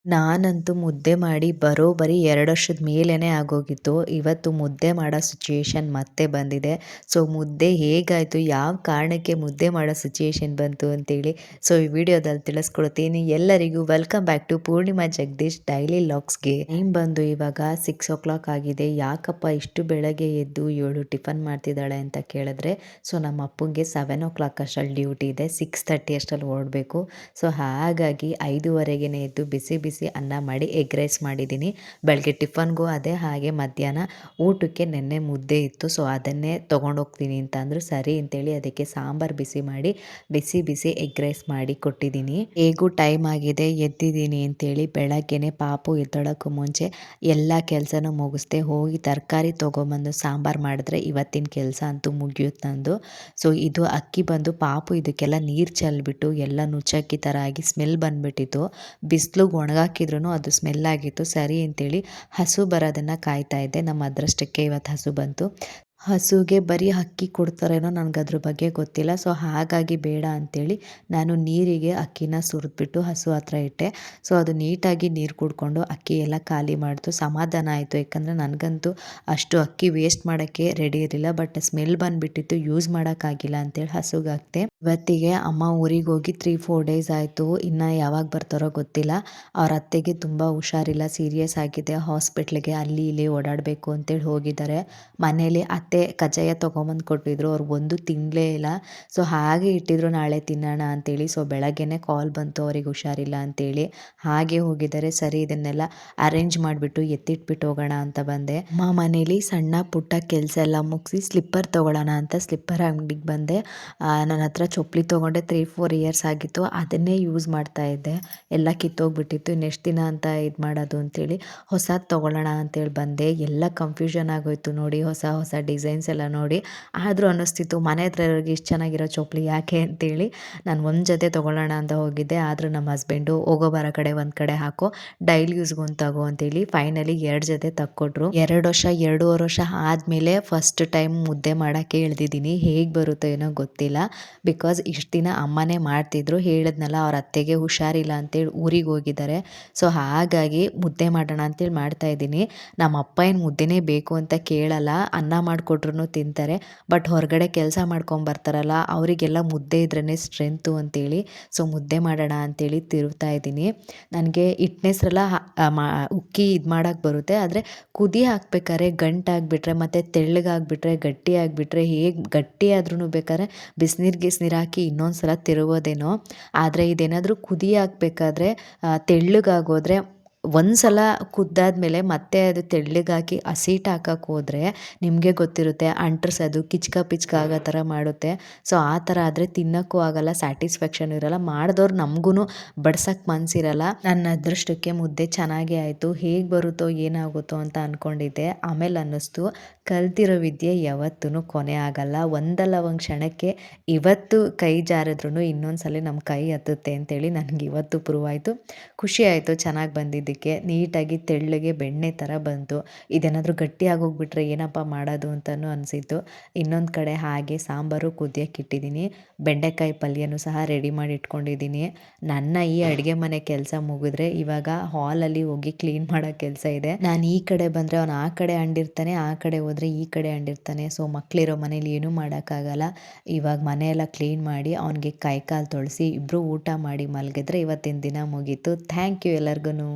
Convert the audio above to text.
ನಾನಂತೂ ಮುದ್ದೆ ಮಾಡಿ ಬರೋಬ್ಬರಿ 2 ವರ್ಷದ ಮೇಲೇನೆ ಆಗೋಗಿತ್ತು. ಇವತ್ತು ಮುದ್ದೆ ಮಾಡೋ ಸಿಚುಯೇಷನ್ ಮತ್ತೆ ಬಂದಿದೆ. ಸೊ ಮುದ್ದೆ ಹೇಗಾಯಿತು, ಯಾವ ಕಾರಣಕ್ಕೆ ಮುದ್ದೆ ಮಾಡೋ ಸಿಚುಯೇಷನ್ ಬಂತು ಅಂತೇಳಿ ಈ ವಿಡಿಯೋದಲ್ಲಿ ತಿಳಿಸ್ಕೊಡ್ತೀನಿ. ಎಲ್ಲರಿಗೂ welcome back to Poornima Jagadish daily ಲಾಗ್ಸ್‌ಗೆ. ಟೈಮ್ ಬಂದು ಇವಾಗ 6:00 ಆಗಿದೆ. ಯಾಕಪ್ಪ ಇಷ್ಟು ಬೆಳಗ್ಗೆ ಎದ್ದು ಇವಳು ಟಿಫನ್ ಮಾಡ್ತಿದ್ದಾಳೆ ಅಂತ ಕೇಳಿದ್ರೆ, ನಮ್ಮ ಅಪ್ಪಂಗೆ 7:00 ಅಷ್ಟರಲ್ಲಿ ಡ್ಯೂಟಿ ಇದೆ. 6:30 ಅಷ್ಟರಲ್ಲಿ ಹೊರಡಬೇಕು. ಹಾಗಾಗಿ 5:30ಗೆ ಎದ್ದು ಬಿಸಿ ಬಿಸಿ ಅನ್ನ ಮಾಡಿ ಎಗ್ ರೈಸ್ ಮಾಡಿದ್ದೀನಿ. ಬೆಳಗ್ಗೆ ಟಿಫನ್ಗೂ ಅದೇ, ಹಾಗೆ ಮಧ್ಯಾಹ್ನ ಊಟಕ್ಕೆ ನೆನ್ನೆ ಮುದ್ದೆ ಇತ್ತು. ಅದನ್ನೇ ತೊಗೊಂಡೋಗ್ತೀನಿ ಅಂತ ಅಂದರು. ಸರಿ ಅಂತೇಳಿ ಅದಕ್ಕೆ ಸಾಂಬಾರು ಬಿಸಿ ಮಾಡಿ ಬಿಸಿ ಬಿಸಿ ಎಗ್ ರೈಸ್ ಮಾಡಿ ಕೊಟ್ಟಿದ್ದೀನಿ. ಹೇಗೂ ಟೈಮ್ ಆಗಿದೆ, ಎದ್ದಿದ್ದೀನಿ ಅಂತೇಳಿ ಬೆಳಗ್ಗೆನೆ ಪಾಪು ಎದ್ದೊಳಕ್ಕೂ ಮುಂಚೆ ಎಲ್ಲ ಕೆಲಸನೂ ಮುಗಿಸ್ದೆ. ಹೋಗಿ ತರಕಾರಿ ತೊಗೊಂಬಂದು ಸಾಂಬಾರು ಮಾಡಿದ್ರೆ ಇವತ್ತಿನ ಕೆಲಸ ಅಂತೂ ಮುಗಿಯುತ್ತೆ ನಂದು. ಇದು ಅಕ್ಕಿ ಬಂದು ಪಾಪು ಇದಕ್ಕೆಲ್ಲ ನೀರು ಚೆಲ್ಬಿಟ್ಟು ಎಲ್ಲ ನುಚ್ಚಕ್ಕಿ ಥರ ಆಗಿ ಸ್ಮೆಲ್ ಬಂದುಬಿಟ್ಟಿತ್ತು. ಬಿಸಿಲಿಗೆ ಒಣಗಾಕಿದ್ರೂ ಅದು ಸ್ಮೆಲ್ ಆಗಿತ್ತು. ಸರಿ ಅಂತೇಳಿ ಹಸು ಬರೋದನ್ನು ಕಾಯ್ತಾ ಇದ್ದೆ. ನಮ್ಮ ಅದೃಷ್ಟಕ್ಕೆ ಇವತ್ತು ಹಸು ಬಂತು. ಹಸುಗೆ ಬರೀ ಅಕ್ಕಿ ಕೊಡ್ತಾರೇನೋ, ನನಗದ್ರ ಬಗ್ಗೆ ಗೊತ್ತಿಲ್ಲ. ಹಾಗಾಗಿ ಬೇಡ ಅಂತೇಳಿ ನಾನು ನೀರಿಗೆ ಅಕ್ಕಿನ ಸುರಿದ್ಬಿಟ್ಟು ಹಸು ಹತ್ರ ಇಟ್ಟೆ. ಅದು ನೀಟಾಗಿ ನೀರು ಕುಡ್ಕೊಂಡು ಅಕ್ಕಿ ಎಲ್ಲ ಖಾಲಿ ಮಾಡ್ತು. ಸಮಾಧಾನ ಆಯಿತು. ಯಾಕಂದರೆ ನನಗಂತೂ ಅಷ್ಟು ಅಕ್ಕಿ ವೇಸ್ಟ್ ಮಾಡೋಕ್ಕೆ ರೆಡಿ ಇರಲಿಲ್ಲ. ಬಟ್ ಸ್ಮೆಲ್ ಬಂದುಬಿಟ್ಟಿತ್ತು, ಯೂಸ್ ಮಾಡೋಕ್ಕಾಗಿಲ್ಲ ಅಂತೇಳಿ ಹಸುಗೆ ಹಾಕ್ತೆ. ಇವತ್ತಿಗೆ ಅಮ್ಮ ಊರಿಗೆ ಹೋಗಿ 3-4 ಡೇಸ್ ಆಯಿತು. ಇನ್ನು ಯಾವಾಗ ಬರ್ತಾರೋ ಗೊತ್ತಿಲ್ಲ. ಅವ್ರ ಅತ್ತೆಗೆ ತುಂಬ ಹುಷಾರಿಲ್ಲ, ಸೀರಿಯಸ್ ಆಗಿದೆ. ಹಾಸ್ಪಿಟ್ಲಿಗೆ ಅಲ್ಲಿ ಇಲ್ಲಿ ಓಡಾಡಬೇಕು ಅಂತೇಳಿ ಹೋಗಿದ್ದಾರೆ. ಮನೇಲಿ ಅತ್ತೆ ಕಜ್ಜಾಯ ತೊಗೊಂಬಂದು ಕೊಟ್ಟಿದ್ರು. ಅವ್ರು ಒಂದು ತಿನ್ನಲೇ ಇಲ್ಲ. ಹಾಗೆ ಇಟ್ಟಿದ್ರು, ನಾಳೆ ತಿನ್ನೋಣ ಅಂತೇಳಿ. ಬೆಳಗ್ಗೆನೆ ಕಾಲ್ ಬಂತು ಅವ್ರಿಗೆ ಹುಷಾರಿಲ್ಲ ಅಂತೇಳಿ. ಹಾಗೆ ಹೋಗಿದ್ದಾರೆ. ಸರಿ ಇದನ್ನೆಲ್ಲ ಅರೇಂಜ್ ಮಾಡಿಬಿಟ್ಟು ಎತ್ತಿಟ್ಬಿಟ್ಟು ಹೋಗೋಣ ಅಂತ ಬಂದೆ. ಮನೇಲಿ ಸಣ್ಣ ಪುಟ್ಟ ಕೆಲಸ ಎಲ್ಲ ಮುಗಿಸಿ ಸ್ಲಿಪ್ಪರ್ ತೊಗೊಳ್ಳೋಣ ಅಂತ ಸ್ಲಿಪ್ಪರ್ ಅಂಗಡಿಗೆ ಬಂದೆ. ನನ್ನ ಹತ್ರ ಚಪ್ಪಲಿ ತೊಗೊಂಡೆ 3-4 ಇಯರ್ಸ್ ಆಗಿತ್ತು. ಅದನ್ನೇ ಯೂಸ್ ಮಾಡ್ತಾ ಇದ್ದೆ. ಎಲ್ಲ ಕಿತ್ತೋಗ್ಬಿಟ್ಟಿತ್ತು. ನೆಕ್ಸ್ಟ್ ದಿನ ಅಂತ ಇದು ಮಾಡೋದು ಅಂತೇಳಿ ಹೊಸದು ತೊಗೊಳ್ಳೋಣ ಅಂತೇಳಿ ಬಂದೆ. ಎಲ್ಲ ಕನ್ಫ್ಯೂಷನ್ ಆಗೋಯ್ತು ನೋಡಿ, ಹೊಸ ಹೊಸ ಡಿಸೈನ್ಸ್ ಎಲ್ಲ ನೋಡಿ. ಆದರೂ ಅನ್ನಿಸ್ತಿತ್ತು ಮನೆ ಹತ್ರ ಇರೋರಿಗೆ ಇಷ್ಟು ಚೆನ್ನಾಗಿರೋ ಚಪ್ಪಲಿ ಯಾಕೆ ಅಂತೇಳಿ ನಾನು ಒಂದು ಜೊತೆ ತೊಗೊಳ್ಳೋಣ ಅಂತ ಹೋಗಿದ್ದೆ. ಆದರೂ ನಮ್ಮ ಹಸ್ಬೆಂಡು ಹೋಗೋ ಬರೋ ಕಡೆ ಒಂದು ಕಡೆ ಹಾಕೋ, ಡೈಲಿ ಯೂಸ್ಗೆ ಒಂದು ತಗೋ ಅಂತೇಳಿ ಫೈನಲಿ 2 ಜೊತೆ ತಕ್ಕೊಟ್ರು. 2 ವರ್ಷ 2.5 ವರ್ಷ ಆದಮೇಲೆ ಫಸ್ಟ್ ಟೈಮ್ ಮುದ್ದೆ ಮಾಡೋಕ್ಕೆ ಇಳಿದಿದ್ದೀನಿ. ಹೇಗೆ ಬರುತ್ತೋ ಏನೋ ಗೊತ್ತಿಲ್ಲ. ಬಿಕಾಸ್ ಇಷ್ಟು ದಿನ ಅಮ್ಮನೇ ಮಾಡ್ತಿದ್ರು. ಹೇಳಿದ್ನಲ್ಲ, ಅವ್ರ ಅತ್ತೆಗೆ ಹುಷಾರಿಲ್ಲ ಅಂತೇಳಿ ಊರಿಗೆ ಹೋಗಿದ್ದಾರೆ. ಹಾಗಾಗಿ ಮುದ್ದೆ ಮಾಡೋಣ ಅಂತೇಳಿ ಮಾಡ್ತಾಯಿದ್ದೀನಿ. ನಮ್ಮ ಅಪ್ಪ ಏನು ಮುದ್ದೆನೇ ಬೇಕು ಅಂತ ಕೇಳಲ್ಲ, ಅನ್ನ ಮಾಡಿಕೊಟ್ರು ತಿಂತಾರೆ. ಬಟ್ ಹೊರಗಡೆ ಕೆಲಸ ಮಾಡ್ಕೊಂಬರ್ತಾರಲ್ಲ, ಅವರಿಗೆಲ್ಲ ಮುದ್ದೆ ಇದ್ರೇ ಸ್ಟ್ರೆಂತು ಅಂತೇಳಿ ಮುದ್ದೆ ಮಾಡೋಣ ಅಂತೇಳಿ ತಿರುಗ್ತಾ ಇದ್ದೀನಿ. ನನಗೆ ಹಿಟ್ಟನೆಸ್ರೆಲ್ಲ ಉಕ್ಕಿ ಇದು ಮಾಡೋಕ್ಕೆ ಬರುತ್ತೆ. ಆದರೆ ಕುದಿ ಹಾಕ್ಬೇಕಾದ್ರೆ ಗಂಟಾಗಿಬಿಟ್ರೆ ಮತ್ತು ತೆಳ್ಳಗಾಗಿಬಿಟ್ರೆ ಗಟ್ಟಿ ಆಗಿಬಿಟ್ರೆ, ಹೇಗೆ ಗಟ್ಟಿ ಆದ್ರೂ ಬೇಕಾದ್ರೆ ಬಿಸಿನೀರು ಗಿಸ್ನೀರು ಹಾಕಿ ಇನ್ನೊಂದು ಸಲ ತಿರುಗೋದೇನೋ. ಆದರೆ ಇದೇನಾದರೂ ಕುದಿ ಹಾಕ್ಬೇಕಾದ್ರೆ ತೆಳ್ಳಗಾಗೋದ್ರೆ ಒಂದು ಸಲ ಕುದ್ದಾದ್ಮೇಲೆ ಮತ್ತೆ ಅದು ತೆಳ್ಳಗಾಕಿ ಹಸಿಟ್ಟು ಹಾಕಕ್ಕೆ ಹೋದರೆ ನಿಮಗೆ ಗೊತ್ತಿರುತ್ತೆ, ಅಂಟ್ರಿಸೋದು ಕಿಚ್ಕ ಪಿಚ್ಕ ಆಗೋ ಥರ ಮಾಡುತ್ತೆ. ಆ ಥರ ಆದರೆ ತಿನ್ನೋಕ್ಕೂ ಆಗಲ್ಲ, ಸ್ಯಾಟಿಸ್ಫ್ಯಾಕ್ಷನ್ ಇರಲ್ಲ, ಮಾಡಿದವ್ರು ನಮಗೂ ಬಡ್ಸೋಕ್ಕೆ ಮನಸ್ಸಿರಲ್ಲ. ನನ್ನ ಅದೃಷ್ಟಕ್ಕೆ ಮುದ್ದೆ ಚೆನ್ನಾಗೇ ಆಯಿತು. ಹೇಗೆ ಬರುತ್ತೋ ಏನಾಗುತ್ತೋ ಅಂತ ಅಂದ್ಕೊಂಡಿದ್ದೆ. ಆಮೇಲೆ ಅನ್ನಿಸ್ತು, ಕಲ್ತಿರೋ ವಿದ್ಯೆ ಯಾವತ್ತೂ ಕೊನೆ ಆಗಲ್ಲ. ಒಂದಲ್ಲ ಒಂದು ಕ್ಷಣಕ್ಕೆ ಇವತ್ತು ಕೈ ಜಾರಿದ್ರೂ ಇನ್ನೊಂದು ಸಲ ನಮ್ಮ ಕೈ ಹತ್ತುತ್ತೆ ಅಂತೇಳಿ ನನಗೆ ಇವತ್ತು ಪ್ರೂವ್ ಆಯಿತು. ಖುಷಿ ಆಯಿತು ಚೆನ್ನಾಗಿ ಬಂದಿದ್ದಕ್ಕೆ. ನೀಟಾಗಿ ತೆಳ್ಳಗೆ ಬೆಣ್ಣೆ ಥರ ಬಂತು. ಇದೇನಾದರೂ ಗಟ್ಟಿ ಆಗೋಗ್ಬಿಟ್ರೆ ಏನಪ್ಪ ಮಾಡೋದು ಅಂತಲೂ ಅನಿಸಿತ್ತು. ಇನ್ನೊಂದು ಕಡೆ ಹಾಗೆ ಸಾಂಬಾರು ಕುದಿಯೋಕ್ಕೆ ಇಟ್ಟಿದ್ದೀನಿ. ಬೆಂಡೆಕಾಯಿ ಪಲ್ಯನೂ ಸಹ ರೆಡಿ ಮಾಡಿ ಇಟ್ಕೊಂಡಿದ್ದೀನಿ. ನನ್ನ ಈ ಅಡುಗೆ ಮನೆ ಕೆಲಸ ಮುಗಿದ್ರೆ ಇವಾಗ ಹಾಲಲ್ಲಿ ಹೋಗಿ ಕ್ಲೀನ್ ಮಾಡೋ ಕೆಲಸ ಇದೆ. ನಾನು ಈ ಕಡೆ ಬಂದರೆ ಅವನು ಆ ಕಡೆ ಅಂಡಿರ್ತಾನೆ, ಆ ಕಡೆ ಹೋದರೆ ಈ ಕಡೆ ಅಂಡಿರ್ತಾನೆ. ಮಕ್ಕಳಿರೋ ಮನೇಲಿ ಏನೂ ಮಾಡೋಕ್ಕಾಗಲ್ಲ. ಇವಾಗ ಮನೆಯೆಲ್ಲ ಕ್ಲೀನ್ ಮಾಡಿ ಅವನಿಗೆ ಕೈ ಕಾಲು ತೊಳೆಸಿ ಇಬ್ಬರು ಊಟ ಮಾಡಿ ಮಲಗಿದ್ರೆ ಇವತ್ತಿನ ದಿನ ಮುಗೀತು. ಥ್ಯಾಂಕ್ ಯು ಎಲ್ಲರಿಗೂ.